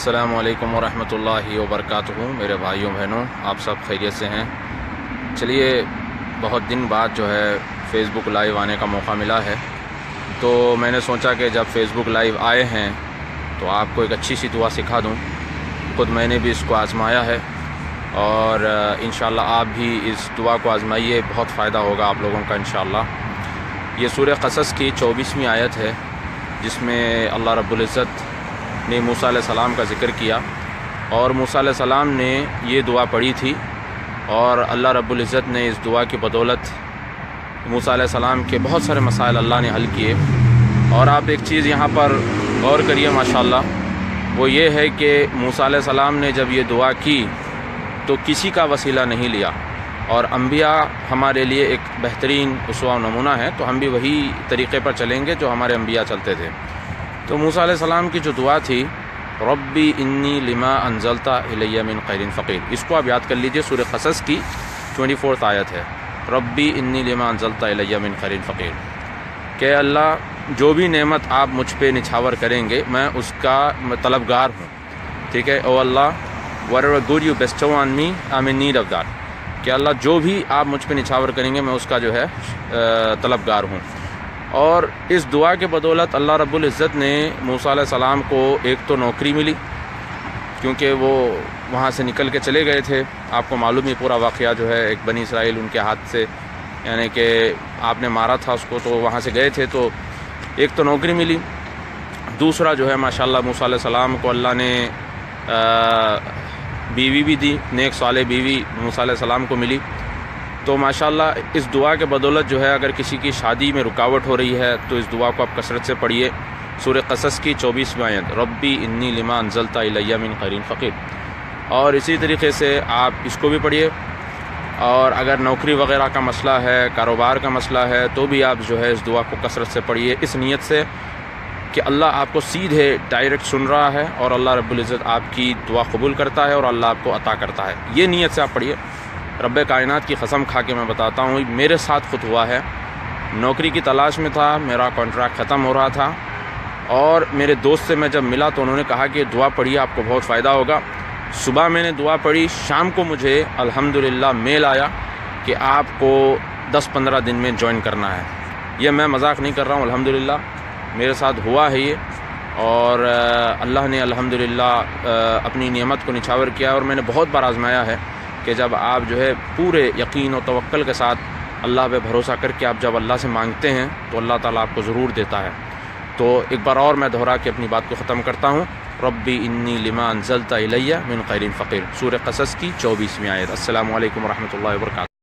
السلام علیکم ورحمۃ اللہ وبرکاتہ۔ میرے بھائیوں بہنوں، آپ سب خیریت سے ہیں؟ چلیے، بہت دن بعد جو ہے فیس بک لائیو آنے کا موقع ملا ہے، تو میں نے سوچا کہ جب فیس بک لائیو آئے ہیں تو آپ کو ایک اچھی سی دعا سکھا دوں۔ خود میں نے بھی اس کو آزمایا ہے اور انشاءاللہ آپ بھی اس دعا کو آزمائیے، بہت فائدہ ہوگا آپ لوگوں کا انشاءاللہ۔ یہ سورہ قصص کی 24ویں آیت ہے، جس میں اللہ رب العزت نے موسیٰ علیہ السلام کا ذکر کیا، اور موسیٰ علیہ السلام نے یہ دعا پڑھی تھی، اور اللہ رب العزت نے اس دعا کی بدولت موسیٰ علیہ السلام کے بہت سارے مسائل اللہ نے حل کیے۔ اور آپ ایک چیز یہاں پر غور کریے ماشاءاللہ، وہ یہ ہے کہ موسیٰ علیہ السلام نے جب یہ دعا کی تو کسی کا وسیلہ نہیں لیا، اور انبیاء ہمارے لیے ایک بہترین اسوہ و نمونہ ہے، تو ہم بھی وہی طریقے پر چلیں گے جو ہمارے انبیاء چلتے تھے۔ تو موسیٰ علیہ السلام کی جو دعا تھی، ربی انی لما انزلت الی من خیر فقیر، اس کو آپ یاد کر لیجئے، سورہ قصص کی 24 آیت ہے، ربی انی لما انزلت الی من خیر فقیر، کہ اللہ جو بھی نعمت آپ مجھ پہ نچھاور کریں گے میں اس کا طلبگار ہوں، ٹھیک ہے؟ او اللہ whatever good you bestow on me I'm in need of that، کہ اللہ جو بھی آپ مجھ پہ نچھاور کریں گے میں اس کا جو ہے طلبگار ہوں۔ اور اس دعا کے بدولت اللہ رب العزت نے موسیٰ علیہ السلام کو ایک تو نوکری ملی، کیونکہ وہ وہاں سے نکل کے چلے گئے تھے، آپ کو معلوم ہی پورا واقعہ جو ہے، ایک بنی اسرائیل ان کے ہاتھ سے، یعنی کہ آپ نے مارا تھا اس کو، تو وہاں سے گئے تھے، تو ایک تو نوکری ملی، دوسرا جو ہے ماشاءاللہ موسیٰ علیہ السلام کو اللہ نے بیوی بھی دی، نیک صالح بیوی موسیٰ علیہ السلام کو ملی۔ تو ماشاءاللہ اس دعا کے بدولت جو ہے، اگر کسی کی شادی میں رکاوٹ ہو رہی ہے تو اس دعا کو آپ کثرت سے پڑھیے، سورہ قصص کی 24ویں آیت، ربی انی لما انزلت الی من خیر فقیر۔ اور اسی طریقے سے آپ اس کو بھی پڑھیے، اور اگر نوکری وغیرہ کا مسئلہ ہے، کاروبار کا مسئلہ ہے، تو بھی آپ جو ہے اس دعا کو کثرت سے پڑھیے، اس نیت سے کہ اللہ آپ کو سیدھے ڈائریکٹ سن رہا ہے، اور اللہ رب العزت آپ کی دعا قبول کرتا ہے اور اللہ آپ کو عطا کرتا ہے۔ یہ نیت سے آپ پڑھیے۔ رب کائنات کی قسم کھا کے میں بتاتا ہوں، میرے ساتھ خود ہوا ہے، نوکری کی تلاش میں تھا، میرا کانٹریکٹ ختم ہو رہا تھا، اور میرے دوست سے میں جب ملا تو انہوں نے کہا کہ دعا پڑھیے، آپ کو بہت فائدہ ہوگا۔ صبح میں نے دعا پڑھی، شام کو مجھے الحمدللہ میل آیا کہ آپ کو 10-15 دن میں جوائن کرنا ہے۔ یہ میں مذاق نہیں کر رہا ہوں، الحمدللہ میرے ساتھ ہوا ہے یہ، اور اللہ نے الحمدللہ اپنی نعمت کو نچھاور کیا، اور میں نے بہت بار آزمایا ہے کہ جب آپ جو ہے پورے یقین و توکل کے ساتھ اللہ پہ بھروسہ کر کے آپ جب اللہ سے مانگتے ہیں تو اللہ تعالیٰ آپ کو ضرور دیتا ہے۔ تو ایک بار اور میں دہرا کے اپنی بات کو ختم کرتا ہوں، ربی انی لما انزلت الی من خیر فقیر، سورہ قصص کی 24ویں آیت۔ السلام علیکم ورحمۃ اللہ وبرکاتہ۔